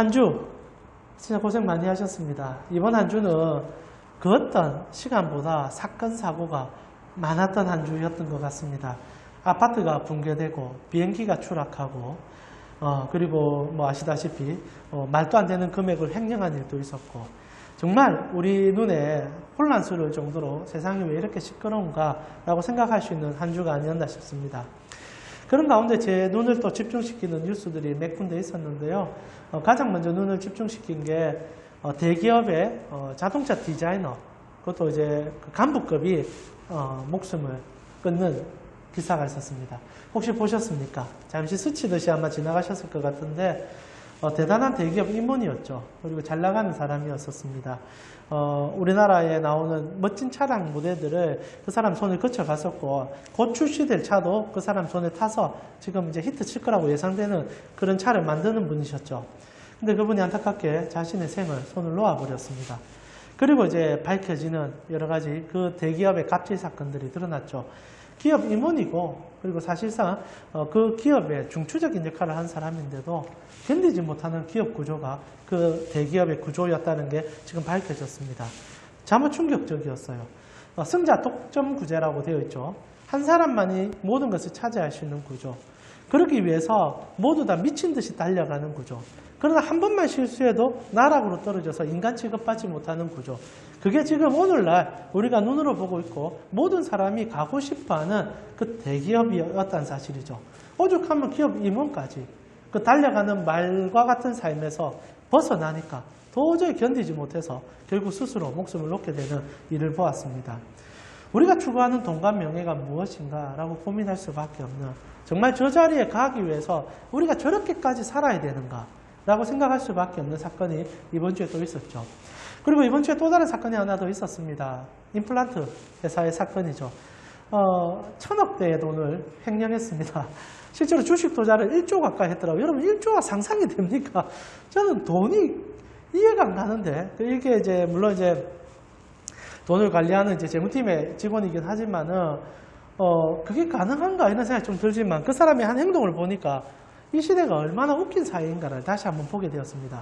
한 주 진짜 고생 많이 하셨습니다. 이번 한 주는 그 어떤 시간보다 사건, 사고가 많았던 한 주였던 것 같습니다. 아파트가 붕괴되고 비행기가 추락하고 그리고 뭐 아시다시피 말도 안 되는 금액을 횡령한 일도 있었고 정말 우리 눈에 혼란스러울 정도로 세상이 왜 이렇게 시끄러운가 라고 생각할 수 있는 한 주가 아니었나 싶습니다. 그런 가운데 제 눈을 또 집중시키는 뉴스들이 몇 군데 있었는데요. 가장 먼저 눈을 집중시킨 게 대기업의 자동차 디자이너, 그것도 이제 간부급이 목숨을 끊는 기사가 있었습니다. 혹시 보셨습니까? 잠시 스치듯이 아마 지나가셨을 것 같은데 대단한 대기업 임원이었죠. 그리고 잘 나가는 사람이었었습니다. 우리나라에 나오는 멋진 차량 모델들을 그 사람 손을 거쳐갔었고 곧 출시될 차도 그 사람 손에 타서 지금 이제 히트 칠 거라고 예상되는 그런 차를 만드는 분이셨죠. 근데 그분이 안타깝게 자신의 생을 손을 놓아버렸습니다. 그리고 이제 밝혀지는 여러 가지 그 대기업의 갑질 사건들이 드러났죠. 기업 임원이고 그리고 사실상 그 기업의 중추적인 역할을 한 사람인데도 견디지 못하는 기업 구조가 그 대기업의 구조였다는 게 지금 밝혀졌습니다. 참으로 충격적이었어요. 승자 독점구제라고 되어 있죠. 한 사람만이 모든 것을 차지할 수 있는 구조. 그러기 위해서 모두 다 미친 듯이 달려가는 구조. 그러나 한 번만 실수해도 나락으로 떨어져서 인간 취급받지 못하는 구조. 그게 지금 오늘날 우리가 눈으로 보고 있고 모든 사람이 가고 싶어하는 그 대기업이었다는 사실이죠. 오죽하면 기업 임원까지 그 달려가는 말과 같은 삶에서 벗어나니까 도저히 견디지 못해서 결국 스스로 목숨을 놓게 되는 일을 보았습니다. 우리가 추구하는 돈과 명예가 무엇인가 라고 고민할 수밖에 없는, 정말 저 자리에 가기 위해서 우리가 저렇게까지 살아야 되는가 라고 생각할 수밖에 없는 사건이 이번 주에 또 있었죠. 그리고 이번 주에 또 다른 사건이 하나 더 있었습니다. 임플란트 회사의 사건이죠. 1,000억대의 돈을 횡령했습니다. 실제로 주식 투자를 1조 가까이 했더라고요. 여러분 1조가 상상이 됩니까? 저는 돈이 이해가 안 가는데, 이게 이제 물론 이제 돈을 관리하는 이제 재무팀의 직원이긴 하지만은 그게 가능한가 이런 생각이 좀 들지만 그 사람의 한 행동을 보니까 이 시대가 얼마나 웃긴 사회인가를 다시 한번 보게 되었습니다.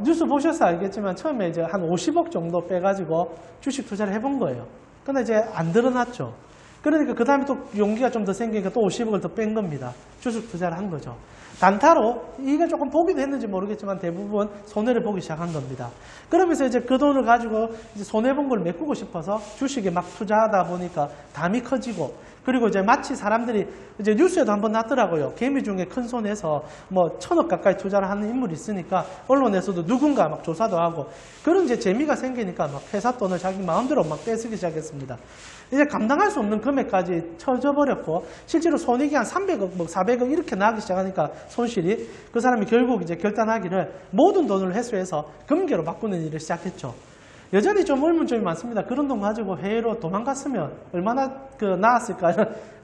뉴스 보셔서 알겠지만 처음에 이제 한 50억 정도 빼가지고 주식 투자를 해본 거예요. 근데 이제 안 드러났죠. 그러니까 그 다음에 또 용기가 좀 더 생기니까 또 50억을 더 뺀 겁니다. 주식 투자를 한 거죠. 단타로 이게 조금 보기도 했는지 모르겠지만 대부분 손해를 보기 시작한 겁니다. 그러면서 이제 그 돈을 가지고 이제 손해본 걸 메꾸고 싶어서 주식에 막 투자하다 보니까 담이 커지고, 그리고 이제 마치 사람들이 이제 뉴스에도 한번 났더라고요. 개미 중에 큰 손에서 뭐 1,000억 가까이 투자를 하는 인물이 있으니까 언론에서도 누군가 막 조사도 하고, 그런 이제 재미가 생기니까 막 회사 돈을 자기 마음대로 막 떼쓰기 시작했습니다. 이제 감당할 수 없는 금액까지 쳐져버렸고, 실제로 손익이 한 300억, 뭐 400억 이렇게 나기 시작하니까 손실이, 그 사람이 결국 이제 결단하기를 모든 돈을 회수해서 금괴로 바꾸는 일을 시작했죠. 여전히 좀 의문점이 많습니다. 그런 돈 가지고 해외로 도망갔으면 얼마나 나았을까.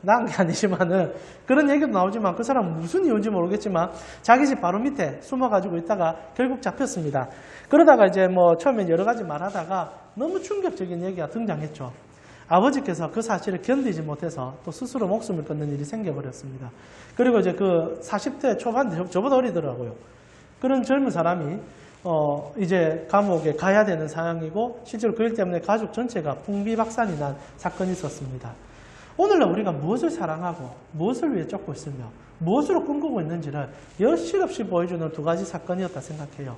나은 게 아니지만은 그런 얘기도 나오지만 그 사람은 무슨 이유인지 모르겠지만 자기 집 바로 밑에 숨어가지고 있다가 결국 잡혔습니다. 그러다가 이제 뭐 처음엔 여러 가지 말하다가 너무 충격적인 얘기가 등장했죠. 아버지께서 그 사실을 견디지 못해서 또 스스로 목숨을 끊는 일이 생겨버렸습니다. 그리고 이제 그 40대 초반, 저보다 어리더라고요. 그런 젊은 사람이 이제 감옥에 가야 되는 상황이고, 실제로 그 일 때문에 가족 전체가 풍비박산이 난 사건이 있었습니다. 오늘날 우리가 무엇을 사랑하고 무엇을 위해 쫓고 있으며 무엇으로 꿈꾸고 있는지를 여실없이 보여주는 두 가지 사건이었다 생각해요.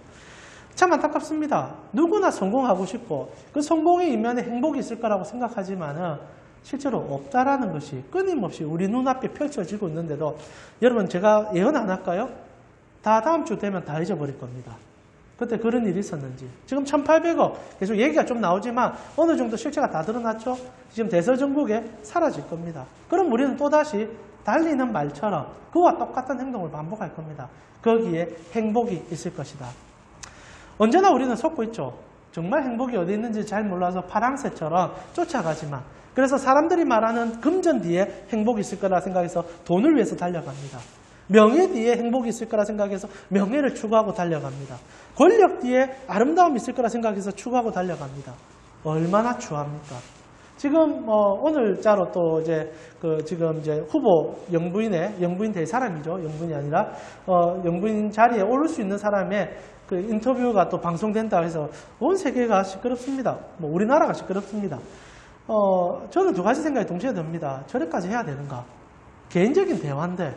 참 안타깝습니다. 누구나 성공하고 싶고 그 성공의 이면에 행복이 있을 거라고 생각하지만은 실제로 없다라는 것이 끊임없이 우리 눈앞에 펼쳐지고 있는데도, 여러분 제가 예언 안 할까요? 다 다음 주 되면 다 잊어버릴 겁니다. 그때 그런 일이 있었는지. 지금 1,800억 계속 얘기가 좀 나오지만 어느 정도 실체가 다 드러났죠. 지금 대서전국에 사라질 겁니다. 그럼 우리는 또다시 달리는 말처럼 그와 똑같은 행동을 반복할 겁니다. 거기에 행복이 있을 것이다. 언제나 우리는 속고 있죠. 정말 행복이 어디 있는지 잘 몰라서 파랑새처럼 쫓아가지만, 그래서 사람들이 말하는 금전 뒤에 행복이 있을 거라 생각해서 돈을 위해서 달려갑니다. 명예 뒤에 행복이 있을 거라 생각해서 명예를 추구하고 달려갑니다. 권력 뒤에 아름다움이 있을 거라 생각해서 추구하고 달려갑니다. 얼마나 추합니까? 지금 오늘자로 또 이제 지금 이제 후보 영부인 될 사람이죠. 영부인이 아니라 영부인 자리에 오를 수 있는 사람의 그 인터뷰가 또 방송된다 해서 온 세계가 시끄럽습니다. 뭐 우리나라가 시끄럽습니다. 저는 두 가지 생각이 동시에 듭니다. 저래까지 해야 되는가? 개인적인 대화인데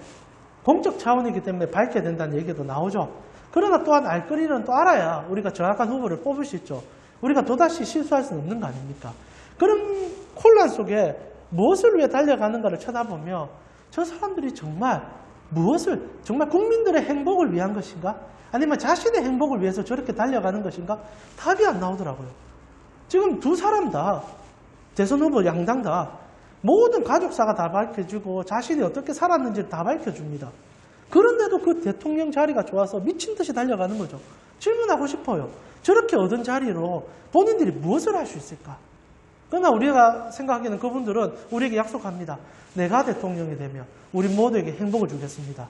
공적 차원이기 때문에 밝혀야 된다는 얘기도 나오죠. 그러나 또한 알 거리는 또 알아야 우리가 정확한 후보를 뽑을 수 있죠. 우리가 또다시 실수할 수는 없는 거 아닙니까? 그런 혼란 속에 무엇을 위해 달려가는가를 쳐다보며 저 사람들이 정말 정말 국민들의 행복을 위한 것인가? 아니면 자신의 행복을 위해서 저렇게 달려가는 것인가? 답이 안 나오더라고요. 지금 두 사람 다, 대선 후보 양당 다 모든 가족사가 다 밝혀주고 자신이 어떻게 살았는지를 다 밝혀줍니다. 그런데도 그 대통령 자리가 좋아서 미친 듯이 달려가는 거죠. 질문하고 싶어요. 저렇게 얻은 자리로 본인들이 무엇을 할 수 있을까? 그러나 우리가 생각하기에는 그분들은 우리에게 약속합니다. 내가 대통령이 되면 우리 모두에게 행복을 주겠습니다.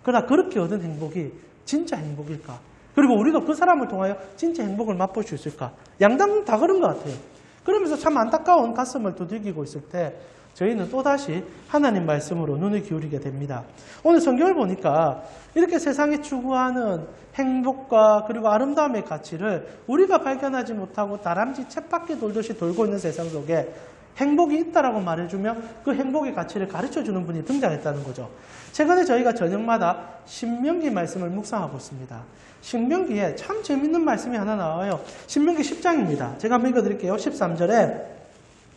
그러나 그렇게 얻은 행복이 진짜 행복일까? 그리고 우리가 그 사람을 통하여 진짜 행복을 맛볼 수 있을까? 양당 다 그런 것 같아요. 그러면서 참 안타까운 가슴을 두들기고 있을 때 저희는 또다시 하나님 말씀으로 눈을 기울이게 됩니다. 오늘 성경을 보니까 이렇게 세상이 추구하는 행복과 그리고 아름다움의 가치를 우리가 발견하지 못하고 다람쥐 쳇바퀴 돌듯이 돌고 있는 세상 속에 행복이 있다라고 말해주며 그 행복의 가치를 가르쳐주는 분이 등장했다는 거죠. 최근에 저희가 저녁마다 신명기 말씀을 묵상하고 있습니다. 신명기에 참 재밌는 말씀이 하나 나와요. 신명기 10장입니다. 제가 한번 읽어드릴게요. 13절에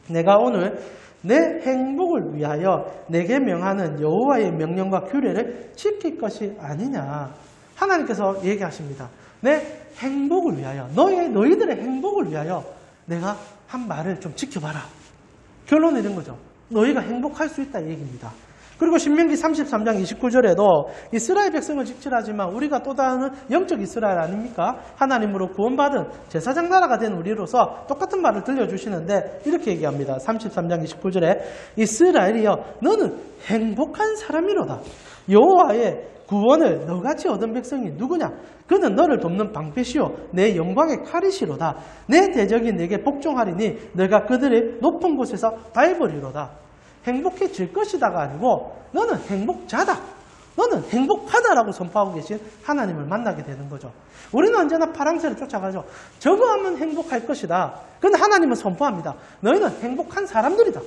내가 오늘 내 행복을 위하여 내게 명하는 여호와의 명령과 규례를 지킬 것이 아니냐. 하나님께서 얘기하십니다. 내 행복을 위하여, 너희들의 행복을 위하여 내가 한 말을 좀 지켜봐라. 결론은 이런 거죠. 너희가 행복할 수 있다 이 얘기입니다. 그리고 신명기 33장 29절에도 이스라엘 백성을 직질하지만 우리가 또 다른 영적 이스라엘 아닙니까? 하나님으로 구원받은 제사장 나라가 된 우리로서 똑같은 말을 들려주시는데 이렇게 얘기합니다. 33장 29절에 이스라엘이여 너는 행복한 사람이로다. 여호와의 구원을 너같이 얻은 백성이 누구냐? 그는 너를 돕는 방패시오 내 영광의 칼이시로다. 내 대적이 내게 복종하리니 너가 그들의 높은 곳에서 밟으리로다. 행복해질 것이다가 아니고 너는 행복자다. 너는 행복하다라고 선포하고 계신 하나님을 만나게 되는 거죠. 우리는 언제나 파랑새를 쫓아가죠. 저거 하면 행복할 것이다. 그런데 하나님은 선포합니다. 너희는 행복한 사람들이다.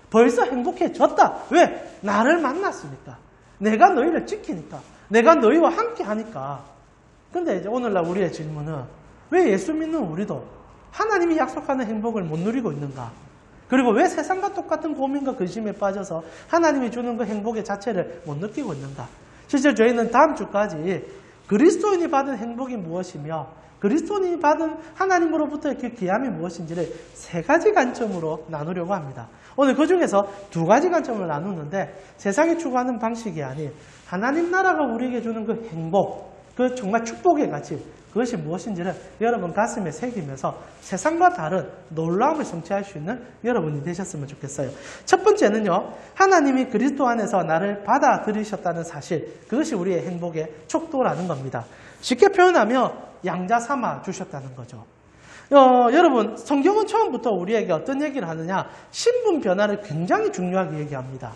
벌써 행복해졌다. 왜? 나를 만났으니까. 내가 너희를 지키니까. 내가 너희와 함께 하니까. 근데 이제 오늘날 우리의 질문은 왜 예수 믿는 우리도 하나님이 약속하는 행복을 못 누리고 있는가? 그리고 왜 세상과 똑같은 고민과 근심에 빠져서 하나님이 주는 그 행복의 자체를 못 느끼고 있는가? 실제 저희는 다음 주까지 그리스도인이 받은 행복이 무엇이며 그리스도인이 받은 하나님으로부터의 그 귀함이 무엇인지를 세 가지 관점으로 나누려고 합니다. 오늘 그 중에서 두 가지 관점을 나누는데 세상이 추구하는 방식이 아닌 하나님 나라가 우리에게 주는 그 행복, 그 정말 축복의 가치, 그것이 무엇인지를 여러분 가슴에 새기면서 세상과 다른 놀라움을 성취할 수 있는 여러분이 되셨으면 좋겠어요. 첫 번째는요. 하나님이 그리스도 안에서 나를 받아들이셨다는 사실, 그것이 우리의 행복의 촉도라는 겁니다. 쉽게 표현하면 양자 삼아 주셨다는 거죠. 여러분 성경은 처음부터 우리에게 어떤 얘기를 하느냐, 신분 변화를 굉장히 중요하게 얘기합니다.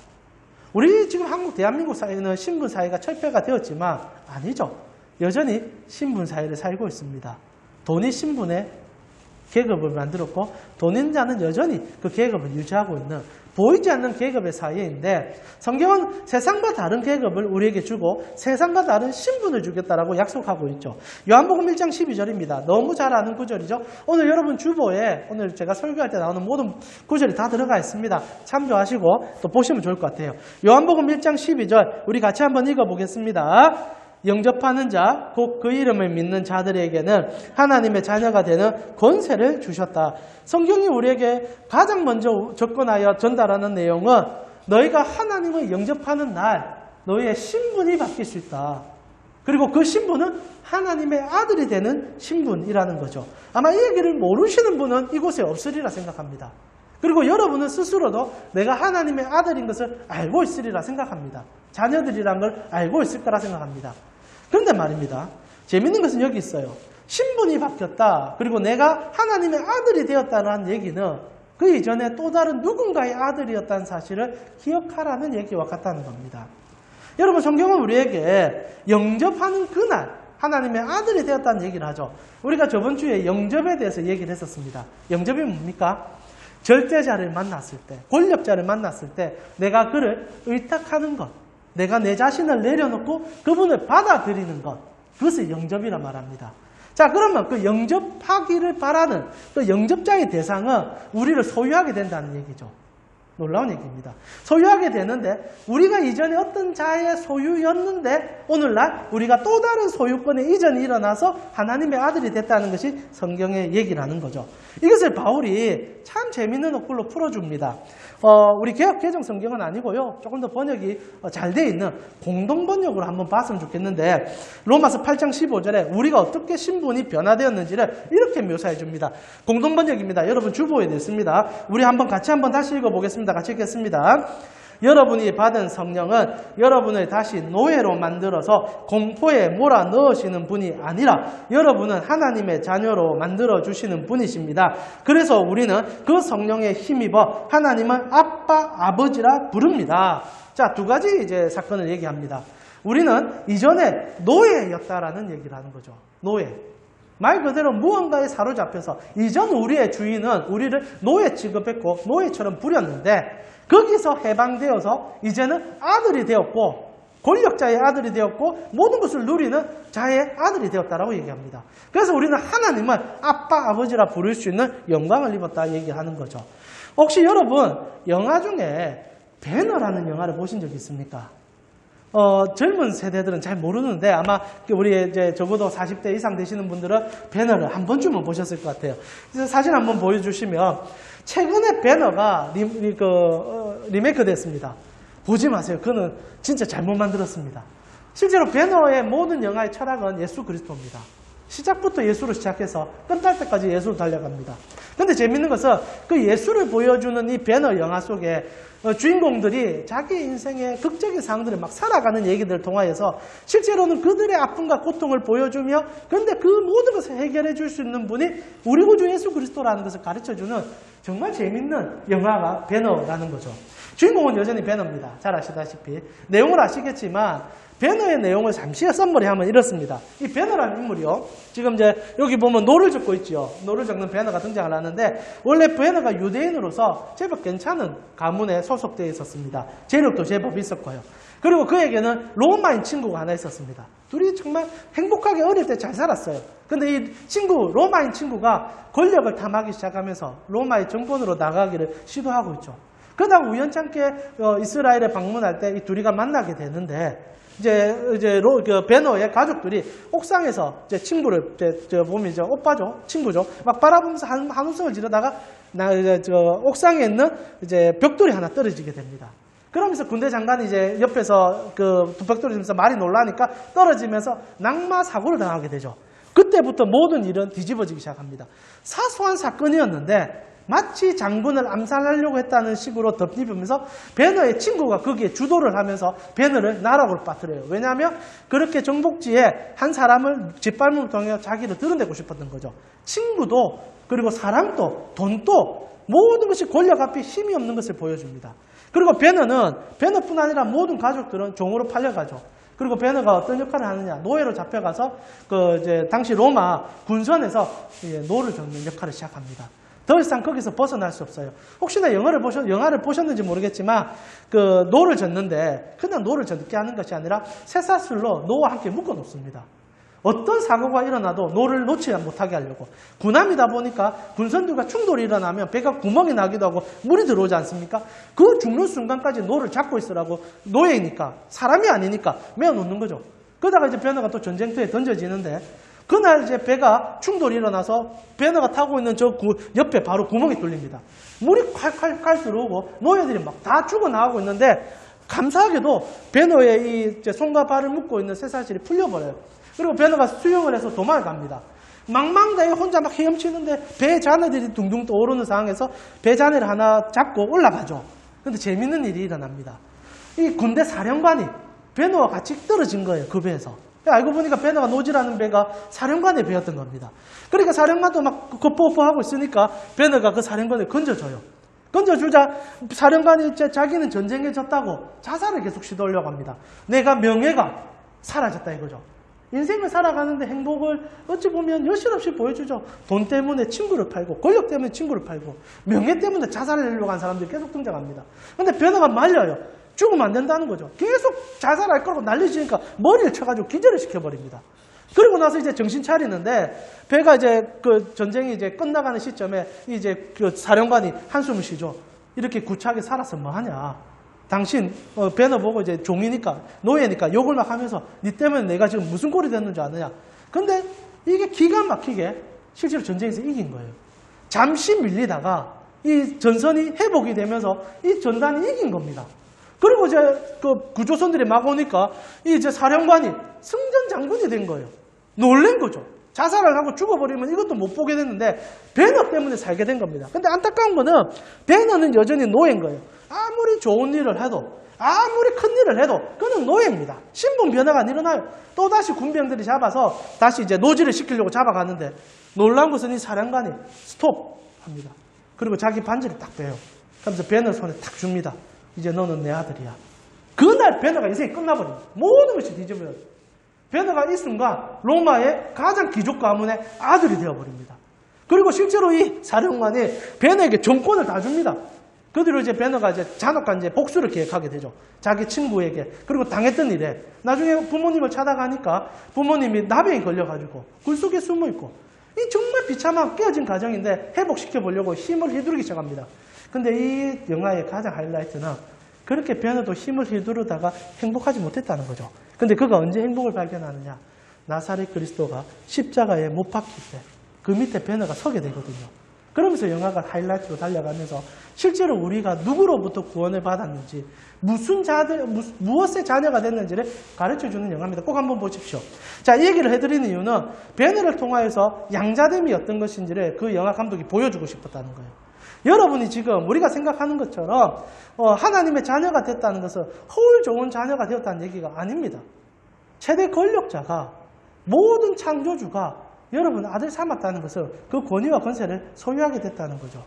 우리 지금 한국 대한민국 사회는 신분 사회가 철폐가 되었지만 아니죠. 여전히 신분 사회를 살고 있습니다. 돈이 신분의 계급을 만들었고 돈 있는 자는 여전히 그 계급을 유지하고 있는 보이지 않는 계급의 사이인데 성경은 세상과 다른 계급을 우리에게 주고 세상과 다른 신분을 주겠다라고 약속하고 있죠. 요한복음 1장 12절입니다. 너무 잘 아는 구절이죠. 오늘 여러분 주보에 오늘 제가 설교할 때 나오는 모든 구절이 다 들어가 있습니다. 참조하시고 또 보시면 좋을 것 같아요. 요한복음 1장 12절 우리 같이 한번 읽어보겠습니다. 영접하는 자, 곧 그 이름을 믿는 자들에게는 하나님의 자녀가 되는 권세를 주셨다. 성경이 우리에게 가장 먼저 접근하여 전달하는 내용은 너희가 하나님을 영접하는 날 너희의 신분이 바뀔 수 있다. 그리고 그 신분은 하나님의 아들이 되는 신분이라는 거죠. 아마 이 얘기를 모르시는 분은 이곳에 없으리라 생각합니다. 그리고 여러분은 스스로도 내가 하나님의 아들인 것을 알고 있으리라 생각합니다. 자녀들이란 걸 알고 있을 거라 생각합니다. 그런데 말입니다. 재밌는 것은 여기 있어요. 신분이 바뀌었다. 그리고 내가 하나님의 아들이 되었다는 얘기는 그 이전에 또 다른 누군가의 아들이었다는 사실을 기억하라는 얘기와 같다는 겁니다. 여러분, 성경은 우리에게 영접하는 그날 하나님의 아들이 되었다는 얘기를 하죠. 우리가 저번 주에 영접에 대해서 얘기를 했었습니다. 영접이 뭡니까? 절대자를 만났을 때, 권력자를 만났을 때 내가 그를 의탁하는 것, 내가 내 자신을 내려놓고 그분을 받아들이는 것, 그것을 영접이라 말합니다. 자, 그러면 그 영접하기를 바라는 그 영접자의 대상은 우리를 소유하게 된다는 얘기죠. 놀라운 얘기입니다. 소유하게 되는데 우리가 이전에 어떤 자의 소유였는데 오늘날 우리가 또 다른 소유권의 이전이 일어나서 하나님의 아들이 됐다는 것이 성경의 얘기라는 거죠. 이것을 바울이 참 재밌는 어플로 풀어줍니다. 우리 개역 개정 성경은 아니고요. 조금 더 번역이 잘 돼 있는 공동 번역으로 한번 봤으면 좋겠는데 로마서 8장 15절에 우리가 어떻게 신분이 변화되었는지를 이렇게 묘사해 줍니다. 공동 번역입니다. 여러분 주보에 냈습니다. 우리 같이 한번 다시 읽어보겠습니다. 같이 읽겠습니다. 여러분이 받은 성령은 여러분을 다시 노예로 만들어서 공포에 몰아넣으시는 분이 아니라 여러분은 하나님의 자녀로 만들어주시는 분이십니다. 그래서 우리는 그 성령에 힘입어 하나님을 아빠, 아버지라 부릅니다. 자, 두 가지 이제 사건을 얘기합니다. 우리는 이전에 노예였다라는 얘기를 하는 거죠. 노예. 말 그대로 무언가에 사로잡혀서 이전 우리의 주인은 우리를 노예 취급했고 노예처럼 부렸는데 거기서 해방되어서 이제는 아들이 되었고 권력자의 아들이 되었고 모든 것을 누리는 자의 아들이 되었다라고 얘기합니다. 그래서 우리는 하나님을 아빠, 아버지라 부를 수 있는 영광을 입었다 얘기하는 거죠. 혹시 여러분 영화 중에 배너라는 영화를 보신 적 있습니까? 젊은 세대들은 잘 모르는데 아마 우리 이제 적어도 40대 이상 되시는 분들은 배너를 한 번쯤은 보셨을 것 같아요. 그래서 사진 한번 보여주시면 최근에 배너가 리메이크 됐습니다. 보지 마세요. 그는 진짜 잘못 만들었습니다. 실제로 배너의 모든 영화의 철학은 예수 그리스도입니다. 시작부터 예수로 시작해서 끝날 때까지 예수로 달려갑니다. 그런데 재밌는 것은 그 예수를 보여주는 이 배너 영화 속에 주인공들이 자기 인생의 극적인 상황들을 막 살아가는 얘기들을 통하여서 실제로는 그들의 아픔과 고통을 보여주며 그런데 그 모든 것을 해결해 줄 수 있는 분이 우리 구주 예수 그리스도라는 것을 가르쳐주는 정말 재밌는 영화가 배너라는 거죠. 주인공은 여전히 배너입니다. 잘 아시다시피. 내용을 아시겠지만 배너의 내용을 잠시 썸머리하면 이렇습니다. 이 배너라는 인물이요. 지금 이제 여기 보면 노를 적고 있죠. 노를 적는 배너가 등장을 하는데 원래 배너가 유대인으로서 제법 괜찮은 가문에 소속되어 있었습니다. 재력도 제법 있었고요. 그리고 그에게는 로마인 친구가 하나 있었습니다. 둘이 정말 행복하게 어릴 때 잘 살았어요. 근데 이 로마인 친구가 권력을 탐하기 시작하면서 로마의 정권으로 나가기를 시도하고 있죠. 그러다가 우연찮게 이스라엘에 방문할 때 이 둘이가 만나게 되는데 이제 배너의 가족들이 옥상에서 제 친구를 보면 이제 오빠죠, 친구죠, 막 바라보면서 한웃음을 지르다가 옥상에 있는 이제 벽돌이 하나 떨어지게 됩니다. 그러면서 군대 장관이 이제 옆에서 그 벽돌이 지면서 말이 놀라니까 떨어지면서 낙마 사고를 당하게 되죠. 그때부터 모든 일은 뒤집어지기 시작합니다. 사소한 사건이었는데 마치 장군을 암살하려고 했다는 식으로 덧입으면서 배너의 친구가 거기에 주도를 하면서 배너를 나락으로 빠뜨려요. 왜냐하면 그렇게 정복지에 한 사람을 짓밟음을 통해 자기를 드러내고 싶었던 거죠. 친구도 그리고 사람도 돈도 모든 것이 권력 앞에 힘이 없는 것을 보여줍니다. 그리고 배너뿐 아니라 모든 가족들은 종으로 팔려가죠. 그리고 배너가 어떤 역할을 하느냐? 노예로 잡혀가서 당시 로마 군선에서 노를 적는 역할을 시작합니다. 더 이상 거기서 벗어날 수 없어요. 혹시나 영화를 보셨는지 모르겠지만 그 노를 젓는데 그냥 노를 젓게 하는 것이 아니라 쇠사슬로 노와 함께 묶어 놓습니다. 어떤 사고가 일어나도 노를 놓지 못하게 하려고. 군함이다 보니까 군선들과 충돌이 일어나면 배가 구멍이 나기도 하고 물이 들어오지 않습니까? 그 죽는 순간까지 노를 잡고 있으라고. 노예이니까 사람이 아니니까 메어 놓는 거죠. 그러다가 이제 배너가 또 전쟁터에 던져지는데 그날 이제 배가 충돌이 일어나서 배너가 타고 있는 저 옆에 바로 구멍이 뚫립니다. 물이 콸콸콸 들어오고 노예들이 막 다 죽어나가고 있는데 감사하게도 배너의 이 손과 발을 묶고 있는 쇠사슬이 풀려버려요. 그리고 배너가 수영을 해서 도망을 갑니다. 망망대해 혼자 막 헤엄치는데 배 잔해들이 둥둥 떠오르는 상황에서 배 잔해를 하나 잡고 올라가죠. 근데 재밌는 일이 일어납니다. 이 군대 사령관이 배너와 같이 떨어진 거예요. 그 배에서. 알고 보니까 배너가 노지라는 배가 사령관의 배였던 겁니다. 그러니까 사령관도 막 거포하고 있으니까 배너가 그 사령관을 건져줘요. 건져주자 사령관이 자기는 전쟁에 졌다고 자살을 계속 시도하려고 합니다. 내가 명예가 사라졌다 이거죠. 인생을 살아가는데 행복을 어찌 보면 여실없이 보여주죠. 돈 때문에 친구를 팔고 권력 때문에 친구를 팔고 명예 때문에 자살을 하려고 한 사람들이 계속 등장합니다. 그런데 배너가 말려요. 죽으면 안 된다는 거죠. 계속 자살할 거라고 난리지니까 머리를 쳐가지고 기절을 시켜버립니다. 그리고 나서 이제 정신 차리는데 배가 이제 그 전쟁이 이제 끝나가는 시점에 이제 그 사령관이 한숨을 쉬죠. 이렇게 구차하게 살아서 뭐 하냐. 당신 배너 보고 이제 종이니까 노예니까 욕을 막 하면서 니 때문에 내가 지금 무슨 꼴이 됐는 줄 아느냐. 근데 이게 기가 막히게 실제로 전쟁에서 이긴 거예요. 잠시 밀리다가 이 전선이 회복이 되면서 이 전단이 이긴 겁니다. 그리고 이제 그 구조선들이 막 오니까 이제 사령관이 승전 장군이 된 거예요. 놀란 거죠. 자살을 하고 죽어버리면 이것도 못 보게 됐는데 배너 때문에 살게 된 겁니다. 근데 안타까운 거는 배너는 여전히 노예인 거예요. 아무리 좋은 일을 해도 아무리 큰 일을 해도 그는 노예입니다. 신분 변화가 안 일어나요. 또다시 군병들이 잡아서 다시 이제 노지를 시키려고 잡아가는데 놀라운 것은 이 사령관이 스톱합니다. 그리고 자기 반지를 딱 빼요. 그러면서 배너 손에 딱 줍니다. 이제 너는 내 아들이야. 그날 배너가 인생이 끝나버립니다. 모든 것이 뒤집어요. 배너가 이 순간 로마의 가장 귀족 가문의 아들이 되어버립니다. 그리고 실제로 이 사령관이 배너에게 정권을 다 줍니다. 그 뒤로 이제 배너가 이제 잔혹한 이제 복수를 계획하게 되죠. 자기 친구에게. 그리고 당했던 일에. 나중에 부모님을 찾아가니까 부모님이 나병에 걸려가지고 굴 속에 숨어있고. 이 정말 비참한 깨어진 가정인데 회복시켜보려고 힘을 휘두르기 시작합니다. 근데 이 영화의 가장 하이라이트는 그렇게 배너도 힘을 휘두르다가 행복하지 못했다는 거죠. 근데 그가 언제 행복을 발견하느냐. 나사렛 그리스도가 십자가에 못 박힐 때 그 밑에 배너가 서게 되거든요. 그러면서 영화가 하이라이트로 달려가면서 실제로 우리가 누구로부터 구원을 받았는지 무엇의 자녀가 됐는지를 가르쳐주는 영화입니다. 꼭 한번 보십시오. 자, 이 얘기를 해드리는 이유는 배너를 통하여서 양자됨이 어떤 것인지를 그 영화 감독이 보여주고 싶었다는 거예요. 여러분이 지금 우리가 생각하는 것처럼 하나님의 자녀가 됐다는 것은 허울 좋은 자녀가 되었다는 얘기가 아닙니다. 최대 권력자가 모든 창조주가 여러분 아들 삼았다는 것은 그 권위와 권세를 소유하게 됐다는 거죠.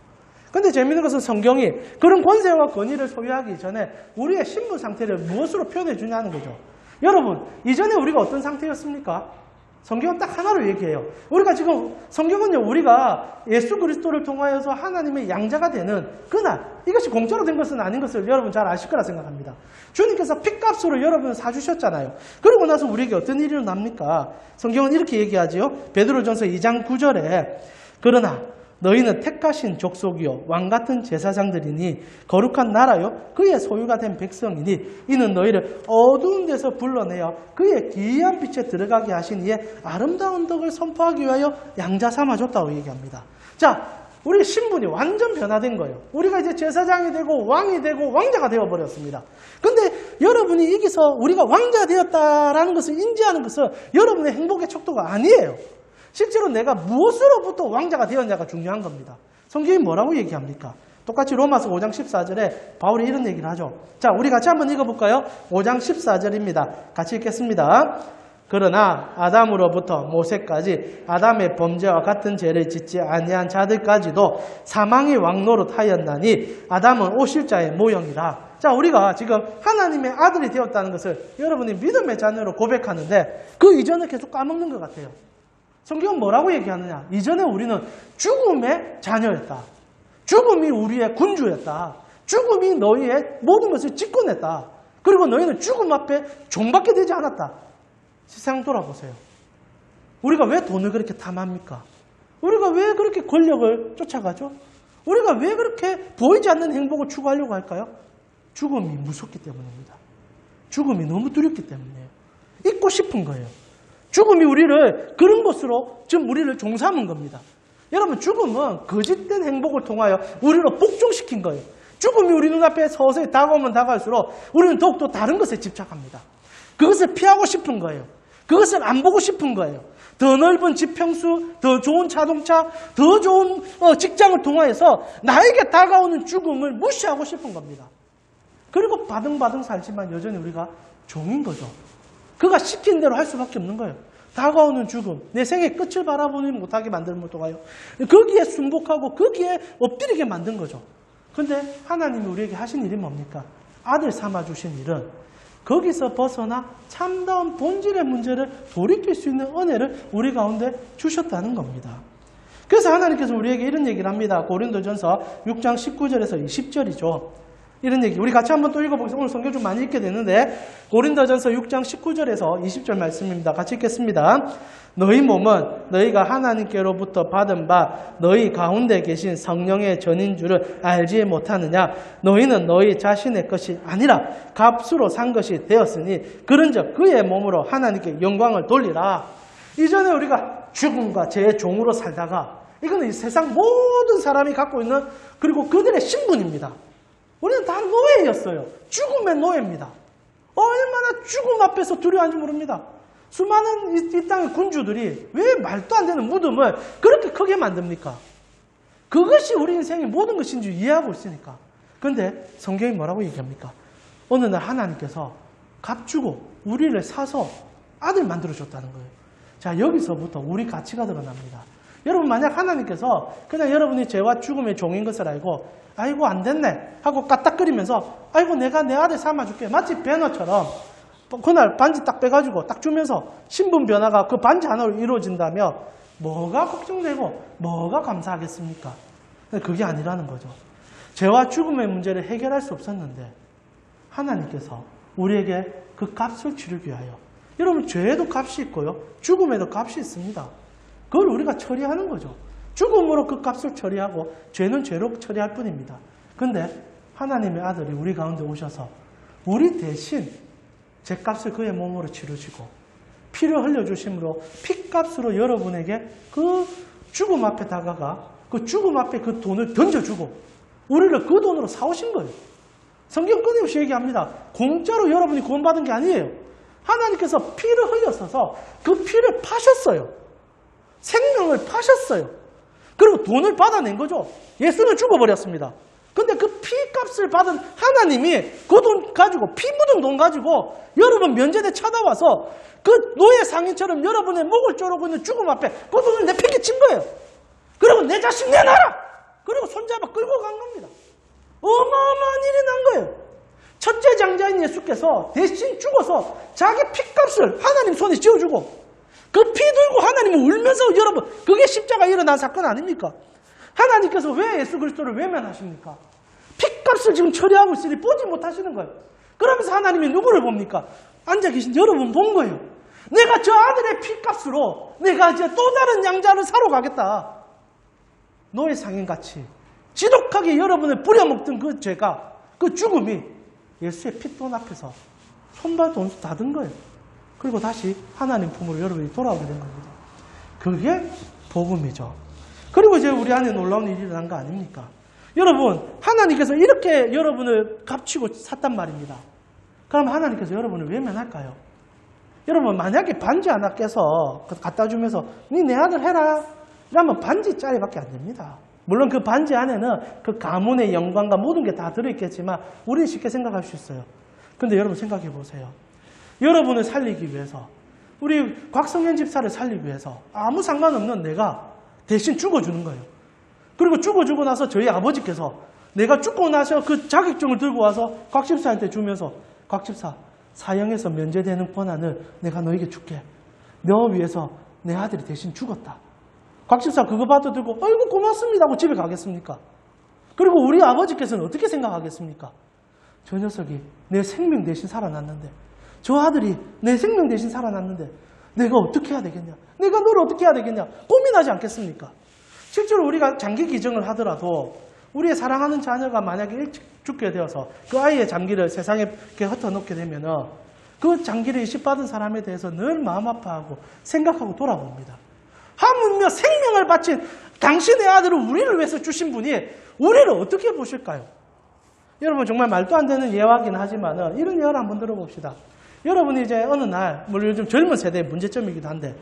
근데 재미있는 것은 성경이 그런 권세와 권위를 소유하기 전에 우리의 신분 상태를 무엇으로 표현해 주냐는 거죠. 여러분, 이전에 우리가 어떤 상태였습니까? 성경은 딱 하나로 얘기해요. 우리가 지금 성경은요, 우리가 예수 그리스도를 통하여서 하나님의 양자가 되는 그날, 이것이 공짜로 된 것은 아닌 것을 여러분 잘 아실 거라 생각합니다. 주님께서 핏값으로 여러분을 사주셨잖아요. 그러고 나서 우리에게 어떤 일이 일어납니까? 성경은 이렇게 얘기하지요. 베드로전서 2장 9절에 그러나 너희는 택하신 족속이요 왕같은 제사장들이니 거룩한 나라요 그의 소유가 된 백성이니 이는 너희를 어두운 데서 불러내어 그의 기이한 빛에 들어가게 하신 이의 아름다운 덕을 선포하기 위하여 양자 삼아줬다고 얘기합니다. 자, 우리 신분이 완전 변화된 거예요. 우리가 이제 제사장이 되고 왕이 되고 왕자가 되어버렸습니다. 근데 여러분이 여기서 우리가 왕자 되었다라는 것을 인지하는 것은 여러분의 행복의 척도가 아니에요. 실제로 내가 무엇으로부터 왕자가 되었냐가 중요한 겁니다. 성경이 뭐라고 얘기합니까? 똑같이 로마서 5장 14절에 바울이 이런 얘기를 하죠. 자, 우리 같이 한번 읽어볼까요? 5장 14절입니다. 같이 읽겠습니다. 그러나 아담으로부터 모세까지 아담의 범죄와 같은 죄를 짓지 아니한 자들까지도 사망의 왕노릇하였나니 아담은 오실 자의 모형이라. 자, 우리가 지금 하나님의 아들이 되었다는 것을 여러분이 믿음의 자녀로 고백하는데 그 이전을 계속 까먹는 것 같아요. 성경은 뭐라고 얘기하느냐? 이전에 우리는 죽음의 자녀였다. 죽음이 우리의 군주였다. 죽음이 너희의 모든 것을 집권했다. 그리고 너희는 죽음 앞에 종받게 되지 않았다. 세상 돌아보세요. 우리가 왜 돈을 그렇게 탐합니까? 우리가 왜 그렇게 권력을 쫓아가죠? 우리가 왜 그렇게 보이지 않는 행복을 추구하려고 할까요? 죽음이 무섭기 때문입니다. 죽음이 너무 두렵기 때문이에요. 잊고 싶은 거예요. 죽음이 우리를 그런 것으로 지금 우리를 종삼은 겁니다. 여러분, 죽음은 거짓된 행복을 통하여 우리를 복종시킨 거예요. 죽음이 우리 눈앞에 서서히 다가오면 다가올수록 우리는 더욱더 다른 것에 집착합니다. 그것을 피하고 싶은 거예요. 그것을 안 보고 싶은 거예요. 더 넓은 지평수, 더 좋은 자동차, 더 좋은 직장을 통하여서 나에게 다가오는 죽음을 무시하고 싶은 겁니다. 그리고 바등바등 살지만 여전히 우리가 종인 거죠. 그가 시킨 대로 할 수밖에 없는 거예요. 다가오는 죽음, 내 생의 끝을 바라보지 못하게 만들면 어떡해요? 거기에 순복하고 거기에 엎드리게 만든 거죠. 근데 하나님이 우리에게 하신 일이 뭡니까? 아들 삼아주신 일은 거기서 벗어나 참다운 본질의 문제를 돌이킬 수 있는 은혜를 우리 가운데 주셨다는 겁니다. 그래서 하나님께서 우리에게 이런 얘기를 합니다. 고린도전서 6장 19절에서 20절이죠. 이런 얘기 우리 같이 한번 또 읽어보겠습니다. 오늘 성경 좀 많이 읽게 되는데 고린도전서 6장 19절에서 20절 말씀입니다. 같이 읽겠습니다. 너희 몸은 너희가 하나님께로부터 받은 바 너희 가운데 계신 성령의 전인 줄을 알지 못하느냐. 너희는 너희 자신의 것이 아니라 값으로 산 것이 되었으니 그런즉 그의 몸으로 하나님께 영광을 돌리라. 이전에 우리가 죽음과 죄의 종으로 살다가 이거는 이 세상 모든 사람이 갖고 있는 그리고 그들의 신분입니다. 우리는 다 노예였어요. 죽음의 노예입니다. 얼마나 죽음 앞에서 두려워하는지 모릅니다. 수많은 이 땅의 군주들이 왜 말도 안 되는 무덤을 그렇게 크게 만듭니까? 그것이 우리 인생의 모든 것인 줄 이해하고 있으니까. 그런데 성경이 뭐라고 얘기합니까? 어느 날 하나님께서 값주고 우리를 사서 아들 만들어줬다는 거예요. 자, 여기서부터 우리 가치가 드러납니다. 여러분 만약 하나님께서 그냥 여러분이 죄와 죽음의 종인 것을 알고 아이고 안 됐네 하고 까딱거리면서 아이고 내가 내 아들 삼아줄게 마치 배너처럼 그날 반지 딱 빼가지고 딱 주면서 신분 변화가 그 반지 하나로 이루어진다면 뭐가 걱정되고 뭐가 감사하겠습니까? 그게 아니라는 거죠. 죄와 죽음의 문제를 해결할 수 없었는데 하나님께서 우리에게 그 값을 치르기 위하여 여러분 죄에도 값이 있고요 죽음에도 값이 있습니다. 그걸 우리가 처리하는 거죠. 죽음으로 그 값을 처리하고 죄는 죄로 처리할 뿐입니다. 그런데 하나님의 아들이 우리 가운데 오셔서 우리 대신 죄값을 그의 몸으로 치르시고 피를 흘려주심으로 피값으로 여러분에게 그 죽음 앞에 다가가 그 죽음 앞에 그 돈을 던져주고 우리를 그 돈으로 사오신 거예요. 성경 끊임없이 얘기합니다. 공짜로 여러분이 구원받은 게 아니에요. 하나님께서 피를 흘렸어서 그 피를 파셨어요. 생명을 파셨어요. 그리고 돈을 받아낸 거죠. 예수는 죽어버렸습니다. 근데 그 피값을 받은 하나님이 그 돈 가지고 피 묻은 돈 가지고 여러분 면전에 찾아와서 그 노예 상인처럼 여러분의 목을 조르고 있는 죽음 앞에 그 돈을 내팽개친 거예요. 그리고 내 자식 내놔라. 그리고 손잡아 끌고 간 겁니다. 어마어마한 일이 난 거예요. 첫째 장자인 예수께서 대신 죽어서 자기 피값을 하나님 손에 쥐어주고 그 피 들고 하나님은 울면서 여러분 그게 십자가 일어난 사건 아닙니까? 하나님께서 왜 예수 그리스도를 외면하십니까? 피값을 지금 처리하고 있으니 보지 못하시는 거예요. 그러면서 하나님이 누구를 봅니까? 앉아 계신 여러분 본 거예요. 내가 저 아들의 피값으로 내가 이제 또 다른 양자를 사러 가겠다. 노예 상인같이 지독하게 여러분을 부려먹던 그 죄가 그 죽음이 예수의 핏돈 앞에서 손발 돈수 다 든 거예요. 그리고 다시 하나님 품으로 여러분이 돌아오게 된 겁니다. 그게 복음이죠. 그리고 이제 우리 안에 놀라운 일이 일어난 거 아닙니까? 여러분, 하나님께서 이렇게 여러분을 값치고 샀단 말입니다. 그럼 하나님께서 여러분을 외면할까요? 여러분, 만약에 반지 하나 깨서 갖다 주면서 니 내 아들 해라. 이러면 반지짜리밖에 안 됩니다. 물론 그 반지 안에는 그 가문의 영광과 모든 게 다 들어있겠지만 우리는 쉽게 생각할 수 있어요. 근데 여러분 생각해 보세요. 여러분을 살리기 위해서 우리 곽성현 집사를 살리기 위해서 아무 상관없는 내가 대신 죽어주는 거예요. 그리고 죽어주고 나서 저희 아버지께서 내가 죽고 나서 그 자격증을 들고 와서 곽 집사한테 주면서 곽 집사 사형에서 면제되는 권한을 내가 너에게 줄게. 너 위해서 내 아들이 대신 죽었다. 곽 집사 그거 받아들고 아이고 고맙습니다 하고 집에 가겠습니까? 그리고 우리 아버지께서는 어떻게 생각하겠습니까? 저 녀석이 내 생명 대신 살아났는데 저 아들이 내 생명 대신 살아났는데 내가 어떻게 해야 되겠냐? 내가 너를 어떻게 해야 되겠냐? 고민하지 않겠습니까? 실제로 우리가 장기 기증을 하더라도 우리의 사랑하는 자녀가 만약에 일찍 죽게 되어서 그 아이의 장기를 세상에 이렇게 흩어놓게 되면은 그 장기를 이식받은 사람에 대해서 늘 마음 아파하고 생각하고 돌아봅니다. 하물며 생명을 바친 당신의 아들을 우리를 위해서 주신 분이 우리를 어떻게 보실까요? 여러분 정말 말도 안 되는 예화긴 하지만은 이런 예화를 한번 들어봅시다. 여러분이 이제 어느 날, 물론 요즘 젊은 세대의 문제점이기도 한데,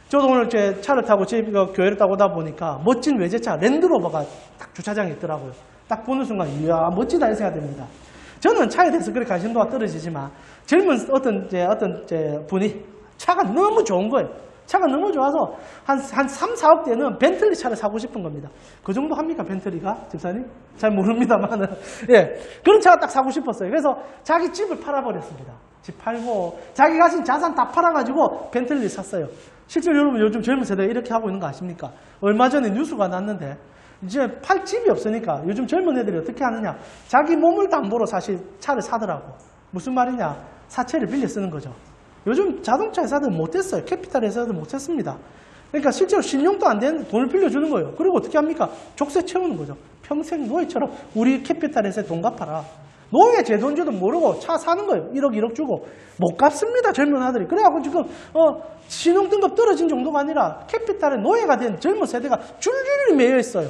저도 오늘 제 차를 타고 교회를 타고 오다 보니까 멋진 외제차 랜드로버가 딱 주차장에 있더라고요. 딱 보는 순간, 이야, 멋지다 이 생각이 듭니다. 저는 차에 대해서 그렇게 관심도가 떨어지지만 젊은 어떤 분이 차가 너무 좋은 거예요. 차가 너무 좋아서 한 3, 4억대는 벤틀리 차를 사고 싶은 겁니다. 그 정도 합니까, 벤틀리가? 집사님? 잘 모릅니다만은. 예. 그런 차가 딱 사고 싶었어요. 그래서 자기 집을 팔아버렸습니다. 집 팔고, 자기 가진 자산 다 팔아가지고 벤틀리 샀어요. 실제로 여러분 요즘 젊은 세대가 이렇게 하고 있는 거 아십니까? 얼마 전에 뉴스가 났는데, 이제 팔 집이 없으니까 요즘 젊은 애들이 어떻게 하느냐? 자기 몸을 담보로 사실 차를 사더라고. 무슨 말이냐? 사채를 빌려 쓰는 거죠. 요즘 자동차 회사들은 못했어요. 캐피탈 회사들은 못했습니다. 그러니까 실제로 신용도 안 되는 돈을 빌려주는 거예요. 그리고 어떻게 합니까? 족쇄 채우는 거죠. 평생 노예처럼 우리 캐피탈 회사에 돈 갚아라. 노예 제 돈 줘도 모르고 차 사는 거예요. 1억 주고. 못 갚습니다. 젊은 아들이. 그래갖고 지금 신용등급 떨어진 정도가 아니라 캐피탈의 노예가 된 젊은 세대가 줄줄이 매여 있어요.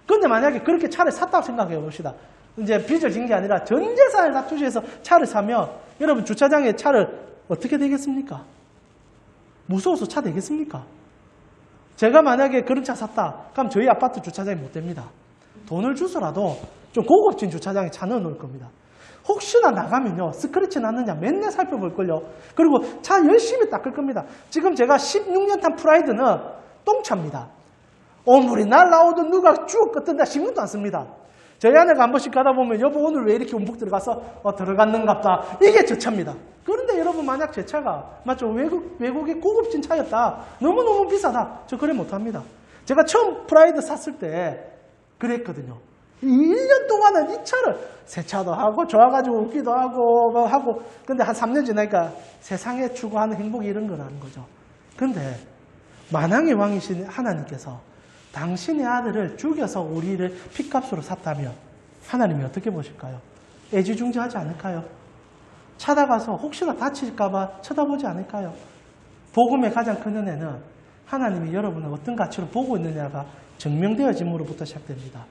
그런데 만약에 그렇게 차를 샀다고 생각해 봅시다. 이제 빚을 진 게 아니라 전 재산을 다 투자해서 차를 사면 여러분 주차장에 차를 어떻게 되겠습니까? 무서워서 차 되겠습니까? 제가 만약에 그런 차 샀다. 그럼 저희 아파트 주차장이 못 됩니다. 돈을 주서라도 좀 고급진 주차장에 차 넣어놓을 겁니다. 혹시나 나가면요. 스크래치 났느냐 맨날 살펴볼걸요. 그리고 차 열심히 닦을 겁니다. 지금 제가 16년 탄 프라이드는 똥차입니다. 오물이 날라오든 누가 쭉 끄던다 신경도 안 씁니다. 저희 아내가 한 번씩 가다 보면 여보 오늘 왜 이렇게 움푹 들어가서 들어갔는갑다. 이게 저 차입니다. 그런데 여러분 만약 제 차가 맞죠? 외국의 고급진 차였다. 너무너무 비싸다. 저 그래 못합니다. 제가 처음 프라이드 샀을 때 그랬거든요. 1년 동안은 이 차를 세차도 하고 좋아가지고 웃기도 하고 근데 한 3년 지나니까 세상에 추구하는 행복이 이런 거라는 거죠. 근데 만왕의 왕이신 하나님께서 당신의 아들을 죽여서 우리를 핏값으로 샀다면 하나님이 어떻게 보실까요? 애지중지하지 않을까요? 찾아가서 혹시나 다칠까봐 쳐다보지 않을까요? 복음의 가장 큰 은혜는 하나님이 여러분을 어떤 가치로 보고 있느냐가 증명되어짐으로부터 시작됩니다.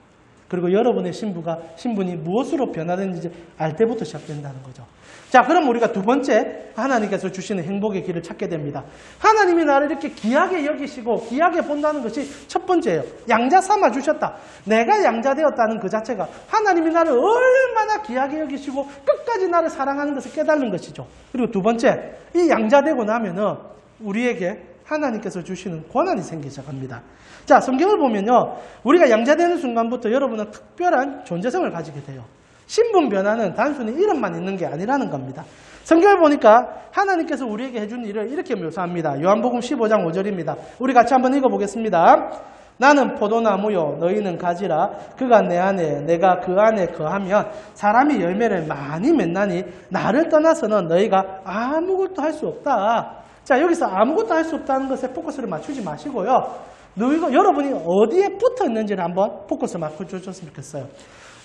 그리고 여러분의 신분이 무엇으로 변화되는지 알 때부터 시작된다는 거죠. 자, 그럼 우리가 두 번째 하나님께서 주시는 행복의 길을 찾게 됩니다. 하나님이 나를 이렇게 귀하게 여기시고 귀하게 본다는 것이 첫 번째예요. 양자 삼아 주셨다. 내가 양자 되었다는 그 자체가 하나님이 나를 얼마나 귀하게 여기시고 끝까지 나를 사랑하는 것을 깨닫는 것이죠. 그리고 두 번째, 이 양자 되고 나면은 우리에게 하나님께서 주시는 권한이 생기기 시작합니다. 자, 성경을 보면요. 우리가 양자되는 순간부터 여러분은 특별한 존재성을 가지게 돼요. 신분 변화는 단순히 이름만 있는 게 아니라는 겁니다. 성경을 보니까 하나님께서 우리에게 해준 일을 이렇게 묘사합니다. 요한복음 15장 5절입니다. 우리 같이 한번 읽어보겠습니다. 나는 포도나무요 너희는 가지라. 그가 내 안에 내가 그 안에 거하면 사람이 열매를 많이 맺나니 나를 떠나서는 너희가 아무것도 할 수 없다. 자, 여기서 아무것도 할 수 없다는 것에 포커스를 맞추지 마시고요. 여러분이 어디에 붙어 있는지를 한번 포커스를 맞춰주셨으면 좋겠어요.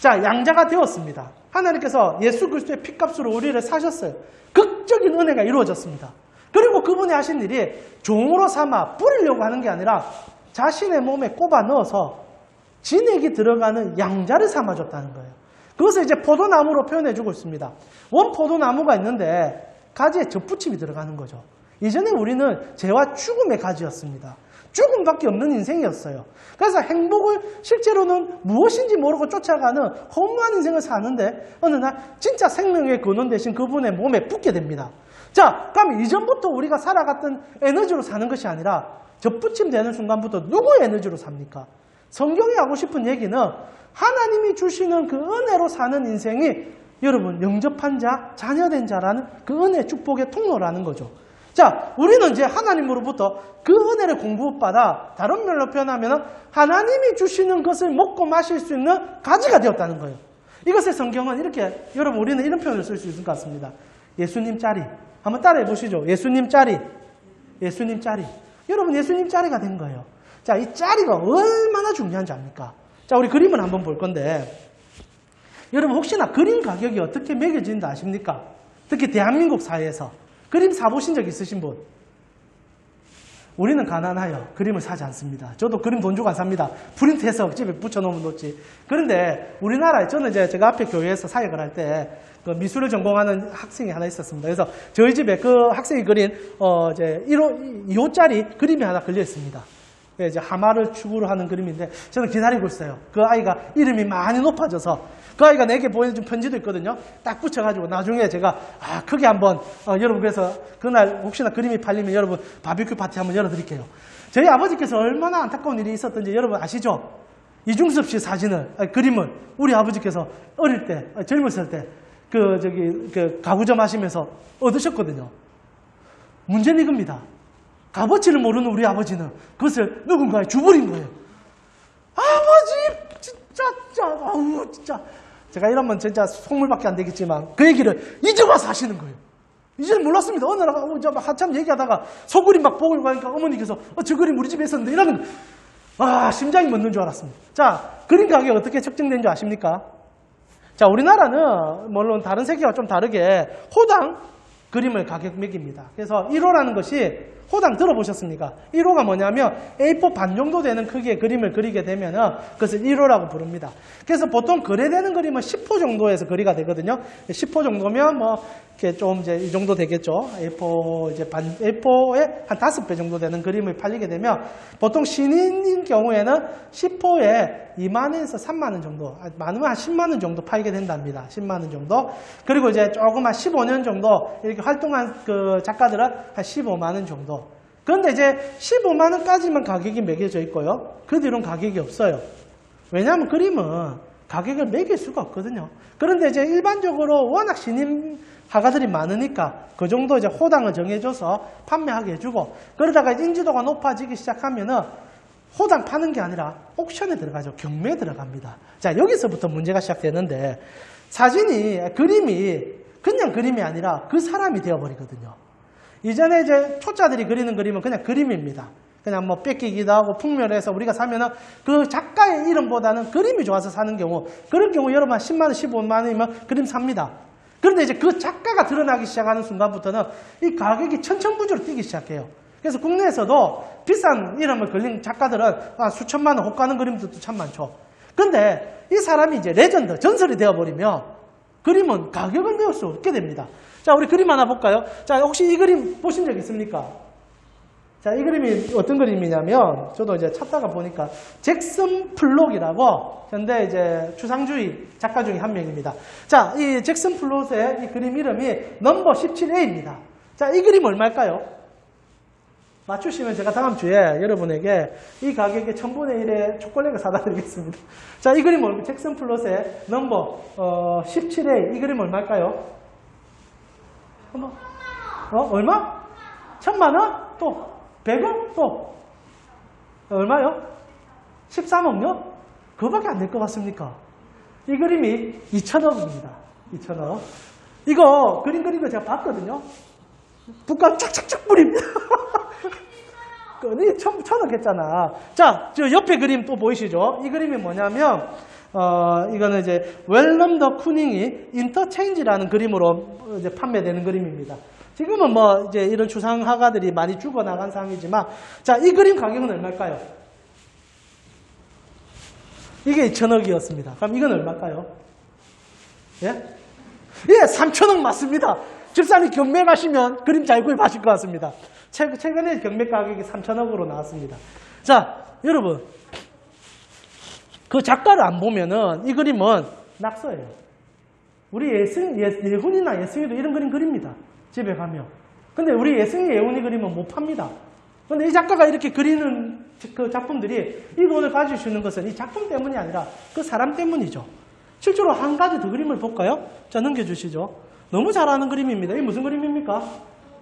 자, 양자가 되었습니다. 하나님께서 예수 그리스도의 핏값으로 우리를 사셨어요. 극적인 은혜가 이루어졌습니다. 그리고 그분이 하신 일이 종으로 삼아 뿌리려고 하는 게 아니라 자신의 몸에 꼽아 넣어서 진액이 들어가는 양자를 삼아줬다는 거예요. 그것을 이제 포도나무로 표현해주고 있습니다. 원 포도나무가 있는데 가지에 젖붙임이 들어가는 거죠. 이전에 우리는 죄와 죽음의 가지였습니다. 죽음밖에 없는 인생이었어요. 그래서 행복을 실제로는 무엇인지 모르고 쫓아가는 허무한 인생을 사는데 어느 날 진짜 생명의 근원 대신 그분의 몸에 붙게 됩니다. 자, 그럼 이전부터 우리가 살아갔던 에너지로 사는 것이 아니라 젖붙임 되는 순간부터 누구의 에너지로 삽니까? 성경이 하고 싶은 얘기는 하나님이 주시는 그 은혜로 사는 인생이 여러분 영접한 자, 자녀된 자라는 그 은혜의 축복의 통로라는 거죠. 자, 우리는 이제 하나님으로부터 그 은혜를 공급받아 다른 말로 표현하면 하나님이 주시는 것을 먹고 마실 수 있는 가지가 되었다는 거예요. 이것을 성경은 이렇게 여러분 우리는 이런 표현을 쓸 수 있을 것 같습니다. 예수님 짜리. 한번 따라해 보시죠. 예수님 짜리. 예수님 짜리. 여러분 예수님 짜리가 된 거예요. 자, 이 짜리가 얼마나 중요한지 압니까? 자, 우리 그림을 한번 볼 건데 여러분 혹시나 그림 가격이 어떻게 매겨지는지 아십니까? 특히 대한민국 사회에서 그림 사보신 적 있으신 분? 우리는 가난하여 그림을 사지 않습니다. 저도 그림 돈 주고 안 삽니다. 프린트해서 집에 붙여놓으면 놓지. 그런데 우리나라에 저는 이제 제가 앞에 교회에서 사역을 할 때 그 미술을 전공하는 학생이 하나 있었습니다. 그래서 저희 집에 그 학생이 그린 이제 2호짜리 그림이 하나 걸려 있습니다. 이제 하마를 축으로 하는 그림인데 저는 기다리고 있어요. 그 아이가 이름이 많이 높아져서 그 아이가 내게 보내준 편지도 있거든요. 딱 붙여가지고 나중에 제가 크게 한번 여러분 그래서 그날 혹시나 그림이 팔리면 여러분 바비큐 파티 한번 열어드릴게요. 저희 아버지께서 얼마나 안타까운 일이 있었던지 여러분 아시죠? 이중섭 씨 그림을 우리 아버지께서 어릴 때 젊었을 때 그 가구점 하시면서 얻으셨거든요. 문제는 이겁니다. 값어치를 모르는 우리 아버지는 그것을 누군가에 주버린 거예요. 아버지 진짜 제가 이러면 진짜 속물밖에 안 되겠지만 그 얘기를 이제 와서 하시는 거예요. 이제는 몰랐습니다. 어느 날 한참 얘기하다가 소그림 막 보고 가니까 어머니께서 저 그림 우리 집에 있었는데 이러면 심장이 멎는 줄 알았습니다. 자, 그림 가격이 어떻게 책정된 줄 아십니까? 자, 우리나라는 물론 다른 세계와 좀 다르게 호당 그림을 가격 매깁니다. 그래서 1호라는 것이 호당 들어보셨습니까? 1호가 뭐냐면 A4 반 정도 되는 크기의 그림을 그리게 되면 그것을 1호라고 부릅니다. 그래서 보통 거래되는 그림은 10호 정도에서 거래가 되거든요. 10호 정도면 뭐 이렇게 좀 이제 이 정도 되겠죠. A4 이제 A4의 한 5배 정도 되는 그림을 팔리게 되면 보통 신인인 경우에는 10호에 2만 원에서 3만 원 정도, 많으면 한 10만 원 정도 팔게 된답니다. 10만 원 정도. 그리고 이제 조금 한 15년 정도 이렇게 활동한 그 작가들은 한 15만 원 정도. 그런데 이제 15만 원까지만 가격이 매겨져 있고요. 그 뒤로는 가격이 없어요. 왜냐하면 그림은 가격을 매길 수가 없거든요. 그런데 이제 일반적으로 워낙 신인 화가들이 많으니까 그 정도 이제 호당을 정해줘서 판매하게 해주고 그러다가 인지도가 높아지기 시작하면은 호당 파는 게 아니라 옥션에 들어가죠. 경매에 들어갑니다. 자, 여기서부터 문제가 시작되는데 그림이 그냥 그림이 아니라 그 사람이 되어버리거든요. 이전에 이제 초짜들이 그리는 그림은 그냥 그림입니다. 그냥 뭐 뺏기기도 하고 풍멸해서 우리가 사면은 그 작가의 이름보다는 그림이 좋아서 사는 경우, 그런 경우 여러분 한 10만 원, 15만 원이면 그림 삽니다. 그런데 이제 그 작가가 드러나기 시작하는 순간부터는 이 가격이 천천부지로 뛰기 시작해요. 그래서 국내에서도 비싼 이름을 걸린 작가들은 수천만 원 혹 가는 그림들도 참 많죠. 근데 이 사람이 이제 레전드, 전설이 되어버리면 그림은 가격을 매울 수 없게 됩니다. 자, 우리 그림 하나 볼까요? 자, 혹시 이 그림 보신 적 있습니까? 자, 이 그림이 어떤 그림이냐면, 저도 이제 찾다가 보니까, 잭슨 플롯이라고, 현대 이제 추상주의 작가 중에 한 명입니다. 자, 이 잭슨 플롯의 이 그림 이름이 넘버 17A입니다. 자, 이 그림 얼마일까요? 맞추시면 제가 다음 주에 여러분에게 이 가격에 1000분의 1의 초콜릿을 사다 드리겠습니다. 자, 이 그림 잭슨 플롯의 넘버 17A, 이 그림 얼마일까요? 얼마? 1000만원? 또 100원? 또 얼마요? 13억요? 그거밖에 안 될 것 같습니까? 이 그림이 2천억입니다. 2천억. 이거 그림 그린 거 제가 봤거든요. 붓감 착착착 뿌립니다. 이 1,000억 했잖아. 자, 저 옆에 그림 또 보이시죠? 이 그림이 뭐냐면 이거는 이제 웰럼 더 쿠닝이 인터체인지라는 그림으로 이제 판매되는 그림입니다. 지금은 뭐 이제 이런 추상화가들이 많이 죽어나간 상황이지만, 자, 이 그림 가격은 얼마일까요? 이게 2천억이었습니다. 그럼 이건 얼마일까요? 예? 예, 3천억 맞습니다. 집사님 경매 가시면 그림 잘 구입하실 것 같습니다. 최근에 경매 가격이 3천억으로 나왔습니다. 자, 여러분. 그 작가를 안 보면은 이 그림은 낙서예요. 우리 예훈이나 예승이도 이런 그림 그립니다. 집에 가면. 근데 우리 예승이, 예훈이 그림은 못 팝니다. 근데 이 작가가 이렇게 그리는 그 작품들이 이 돈을 가지시는 것은 이 작품 때문이 아니라 그 사람 때문이죠. 실제로 한 가지 더 그림을 볼까요? 자, 넘겨주시죠. 너무 잘하는 그림입니다. 이게 무슨 그림입니까?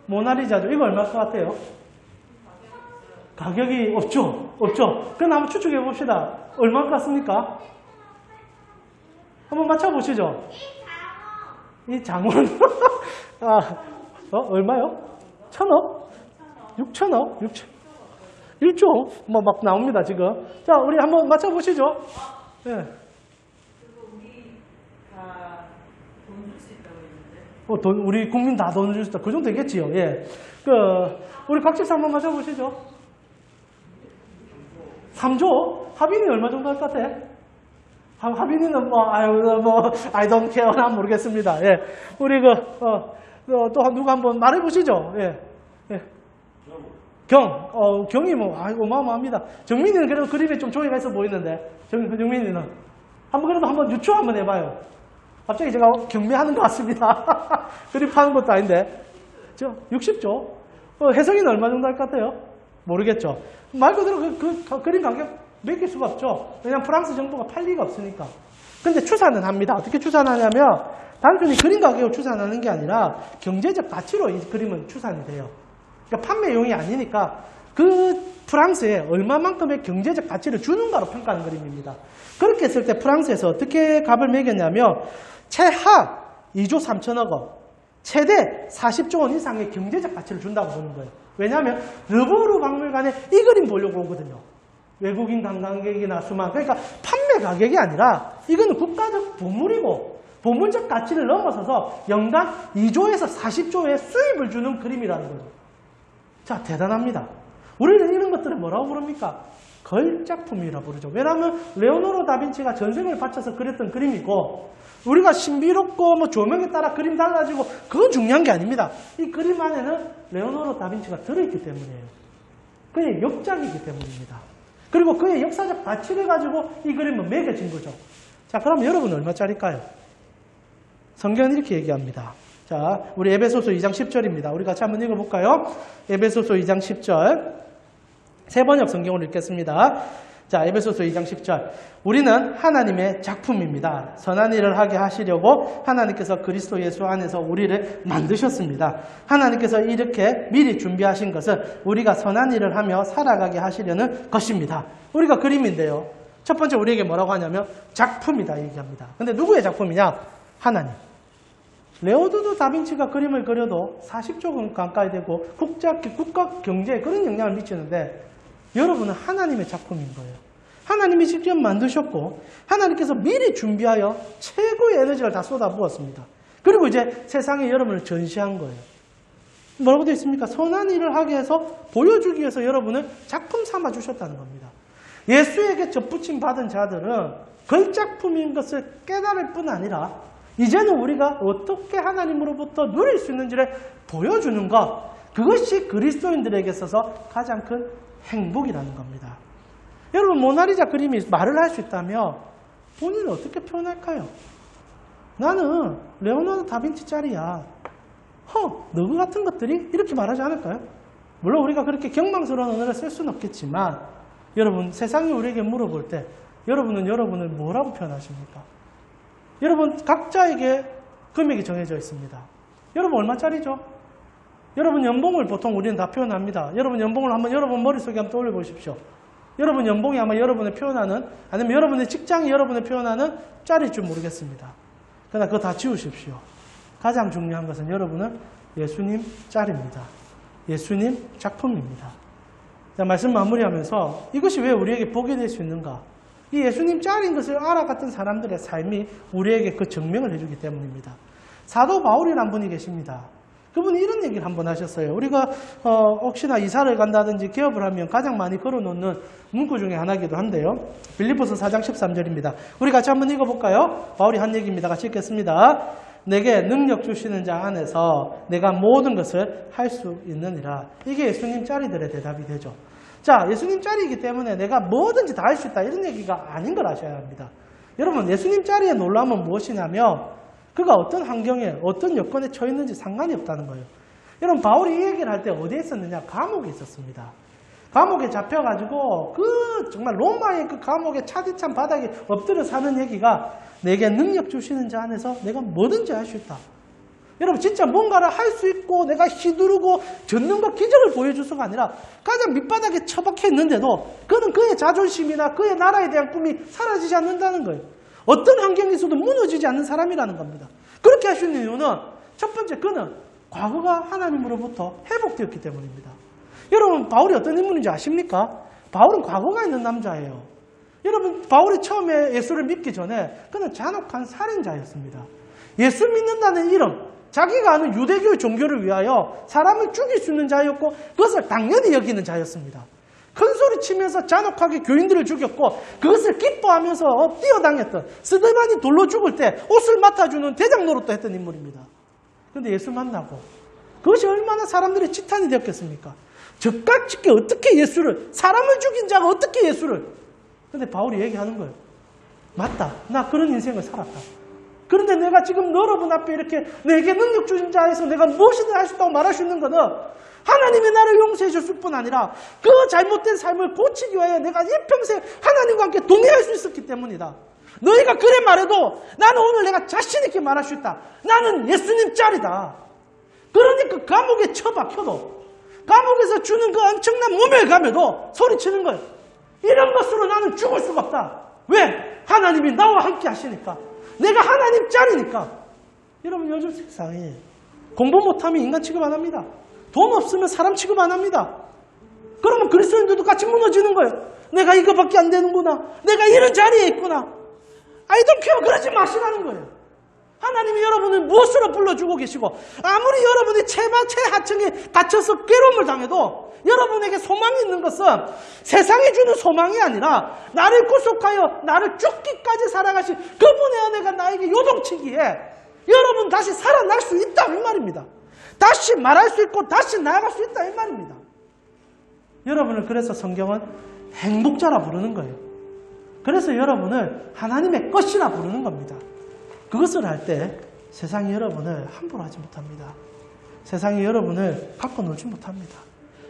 모나리자죠. 이거 얼마일 것 같아요? 가격이 없죠? 없죠? 그럼 한번 추측해 봅시다. 얼마일 것 같습니까? 한번 맞춰보시죠. 이 장원. 얼마요? 1,000억? 6천억? 1조? 뭐 막 나옵니다, 지금. 자, 우리 한번 맞춰보시죠. 예. 우리 다 돈 줄 수 있다고 했는데. 우리 국민 다 돈 줄 수 있다. 그 정도 되겠지요. 예. 우리 각 집사 한번 맞춰보시죠. 3조? 하빈이 얼마 정도 할 것 같아? 하빈이는 I don't care. 난 모르겠습니다. 예. 우리 또 누가 한번 말해보시죠. 예. 예. 경이 뭐, 아이고, 어마어마합니다. 정민이는 그래도 그림에 좀 조예가 있어 보이는데, 정민이는. 그래도 한번 유추 한번 해봐요. 갑자기 제가 경매하는 것 같습니다. 그림 파는 것도 아닌데. 60조? 해성이는 얼마 정도 할 것 같아요? 모르겠죠. 말 그대로 그 그림 가격 매길 수가 없죠. 왜냐면 프랑스 정부가 팔 리가 없으니까. 근데 추산은 합니다. 어떻게 추산하냐면, 단순히 그림 가격으로 추산하는 게 아니라 경제적 가치로 이 그림은 추산이 돼요. 그러니까 판매용이 아니니까 그 프랑스에 얼마만큼의 경제적 가치를 주는가로 평가하는 그림입니다. 그렇게 했을 때 프랑스에서 어떻게 값을 매겼냐면 최하 2조 3천억 원, 최대 40조 원 이상의 경제적 가치를 준다고 보는 거예요. 왜냐하면 르브르 박물관에 이 그림 보려고 오거든요. 외국인 관광객이나 수만. 그러니까 판매 가격이 아니라 이거는 국가적 보물이고 보물적 가치를 넘어서서 연간 2조에서 40조의 수입을 주는 그림이라는 거죠. 자, 대단합니다. 우리는 이런 것들을 뭐라고 부릅니까? 걸작품이라고 부르죠. 왜냐하면 레오나르도 다빈치가 전생을 바쳐서 그렸던 그림이고 우리가 신비롭고 뭐 조명에 따라 그림 달라지고 그건 중요한 게 아닙니다. 이 그림 안에는 레오나르도 다빈치가 들어있기 때문이에요. 그의 역작이기 때문입니다. 그리고 그의 역사적 가치를 가지고 이 그림은 매겨진 거죠. 자, 그럼 여러분은 얼마짜리일까요? 성경은 이렇게 얘기합니다. 자, 우리 에베소서 2장 10절입니다. 우리 같이 한번 읽어볼까요? 에베소서 2장 10절. 세 번역 성경으로 읽겠습니다. 자, 에베소서 2장 10절. 우리는 하나님의 작품입니다. 선한 일을 하게 하시려고 하나님께서 그리스도 예수 안에서 우리를 만드셨습니다. 하나님께서 이렇게 미리 준비하신 것은 우리가 선한 일을 하며 살아가게 하시려는 것입니다. 우리가 그림인데요. 첫 번째 우리에게 뭐라고 하냐면 작품이다 얘기합니다. 근데 누구의 작품이냐? 하나님. 레오나르도 다빈치가 그림을 그려도 40조 가까이 되고 국가 경제에 그런 영향을 미치는데 여러분은 하나님의 작품인 거예요. 하나님이 직접 만드셨고 하나님께서 미리 준비하여 최고의 에너지를 다 쏟아부었습니다. 그리고 이제 세상에 여러분을 전시한 거예요. 뭐라고 되어 있습니까? 선한 일을 하게 해서 보여주기 위해서 여러분을 작품 삼아 주셨다는 겁니다. 예수에게 접붙임 받은 자들은 걸작품인 것을 깨달을 뿐 아니라 이제는 우리가 어떻게 하나님으로부터 누릴 수 있는지를 보여주는 것, 그것이 그리스도인들에게 있어서 가장 큰 행복이라는 겁니다. 여러분, 모나리자 그림이 말을 할 수 있다면 본인은 어떻게 표현할까요? 나는 레오나르도 다빈치 짤이야. 너그 같은 것들이? 이렇게 말하지 않을까요? 물론 우리가 그렇게 경망스러운 언어를 쓸 수는 없겠지만 여러분, 세상이 우리에게 물어볼 때 여러분은 여러분을 뭐라고 표현하십니까? 여러분, 각자에게 금액이 정해져 있습니다. 여러분 얼마짜리죠? 여러분 연봉을 보통 우리는 다 표현합니다. 여러분 연봉을 한번 여러분 머릿속에 한번 떠올려 보십시오. 여러분 연봉이 아마 여러분의 표현하는, 아니면 여러분의 직장이 여러분의 표현하는 짤일 줄 모르겠습니다. 그러나 그거 다 지우십시오. 가장 중요한 것은 여러분은 예수님 짤입니다. 예수님 작품입니다. 자, 말씀 마무리하면서 이것이 왜 우리에게 복이 될 수 있는가? 이 예수님 짤인 것을 알아갔던 사람들의 삶이 우리에게 그 증명을 해주기 때문입니다. 사도 바울이라는 분이 계십니다. 그분이 이런 얘기를 한번 하셨어요. 우리가 혹시나 이사를 간다든지 개업을 하면 가장 많이 걸어놓는 문구 중에 하나이기도 한데요. 빌립보서 4장 13절입니다. 우리 같이 한번 읽어볼까요? 바울이 한 얘기입니다. 같이 읽겠습니다. 내게 능력 주시는 자 안에서 내가 모든 것을 할 수 있느니라. 이게 예수님 짤이들의 대답이 되죠. 자, 예수님 짤이기 때문에 내가 뭐든지 다 할 수 있다, 이런 얘기가 아닌 걸 아셔야 합니다. 여러분, 예수님 짤이의 놀라움은 무엇이냐면 그가 어떤 환경에 어떤 여건에 처해 있는지 상관이 없다는 거예요. 여러분, 바울이 이 얘기를 할 때 어디에 있었느냐? 감옥에 있었습니다. 감옥에 잡혀가지고 그 정말 로마의 그 감옥의 차디찬 바닥에 엎드려 사는 얘기가 내게 능력 주시는 자 안에서 내가 뭐든지 할 수 있다. 여러분, 진짜 뭔가를 할 수 있고 내가 휘두르고 전능과 기적을 보여줘서가 아니라 가장 밑바닥에 처박혀 있는데도 그는 그의 자존심이나 그의 나라에 대한 꿈이 사라지지 않는다는 거예요. 어떤 환경에서도 무너지지 않는 사람이라는 겁니다. 그렇게 할 수 있는 이유는 첫 번째, 그는 과거가 하나님으로부터 회복되었기 때문입니다. 여러분, 바울이 어떤 인물인지 아십니까? 바울은 과거가 있는 남자예요. 여러분, 바울이 처음에 예수를 믿기 전에 그는 잔혹한 살인자였습니다. 예수 믿는다는 이름, 자기가 아는 유대교의 종교를 위하여 사람을 죽일 수 있는 자였고 그것을 당연히 여기는 자였습니다. 큰 소리 치면서 잔혹하게 교인들을 죽였고 그것을 기뻐하면서 뛰어다녔던, 스데반이 돌로 죽을 때 옷을 맡아주는 대장 노릇도 했던 인물입니다. 그런데 예수 만나고 그것이 얼마나 사람들의 지탄이 되었겠습니까? 저깍짓게 어떻게 예수를, 사람을 죽인 자가 어떻게 예수를. 근데 바울이 얘기하는 거예요. 맞다. 나 그런 인생을 살았다. 그런데 내가 지금 여러분 앞에 이렇게 내게 능력 주신 자에서 내가 무엇이든 할 수 있다고 말할 수 있는 것은 하나님이 나를 용서해 줬을 뿐 아니라 그 잘못된 삶을 고치기 위하여 내가 일평생 하나님과 함께 동행할 수 있었기 때문이다. 너희가 그래 말해도 나는 오늘 내가 자신 있게 말할 수 있다. 나는 예수님 짤이다. 그러니까 감옥에 처박혀도 감옥에서 주는 그 엄청난 모멸감에도 소리치는 거예요. 이런 것으로 나는 죽을 수가 없다. 왜? 하나님이 나와 함께 하시니까. 내가 하나님 짤이니까. 여러분 요즘 세상에 공부 못하면 인간 취급 안 합니다. 돈 없으면 사람 취급 안 합니다. 그러면 그리스도인들도 같이 무너지는 거예요. 내가 이거밖에 안 되는구나. 내가 이런 자리에 있구나. I don't care. 그러지 마시라는 거예요. 하나님이 여러분을 무엇으로 불러주고 계시고 아무리 여러분이 최하층에 갇혀서 괴로움을 당해도 여러분에게 소망이 있는 것은 세상이 주는 소망이 아니라 나를 구속하여 나를 죽기까지 살아가신 그분의 은혜가 나에게 요동치기에 여러분 다시 살아날 수 있다 이 말입니다. 다시 말할 수 있고 다시 나아갈 수 있다 이 말입니다. 여러분을 그래서 성경은 행복자라 부르는 거예요. 그래서 여러분을 하나님의 것이라 부르는 겁니다. 그것을 할 때 세상이 여러분을 함부로 하지 못합니다. 세상이 여러분을 갖고 놀지 못합니다.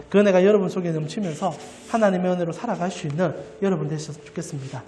그 은혜가 여러분 속에 넘치면서 하나님의 은혜로 살아갈 수 있는 여러분 되셨으면 좋겠습니다.